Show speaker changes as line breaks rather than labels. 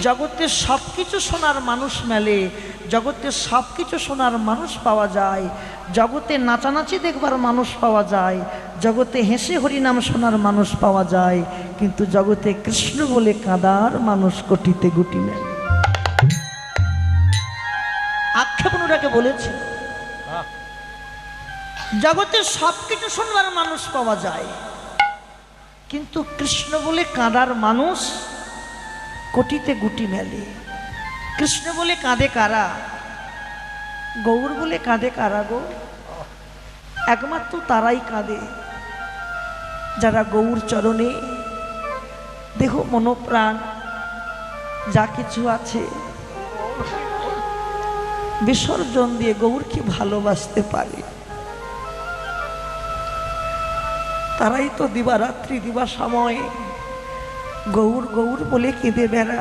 জগতে সব কিছু শোনার মানুষ মেলে, জগতে সব কিছু শোনার মানুষ পাওয়া যায়, জগতে নাচানাচি দেখবার মানুষ পাওয়া যায়, জগতে হেসে হরিনাম শোনার মানুষ পাওয়া যায়, কিন্তু জগতে কৃষ্ণ বলে কাঁদার মানুষ কোটিতে গুটি মেলে। আক্ষেপণটাকে বলেছে জগতে সব কিছু শোনার মানুষ পাওয়া যায়, কিন্তু কৃষ্ণ বলে কাঁদার মানুষ কোটিতে গুটি মেলে। কৃষ্ণ বলে কাঁদে কারা? গৌর বলে কাঁদে কারা গো? একমাত্র তারাই কাঁদে যারা গৌর চরণে দেহ মনোপ্রাণ যা কিছু আছে বিসর্জন দিয়ে গৌরকে ভালোবাসতে পারে। তারাই তো দিবারাত্রি দিবা সময় গৌর গৌর বলে কেঁদে বেড়ায়।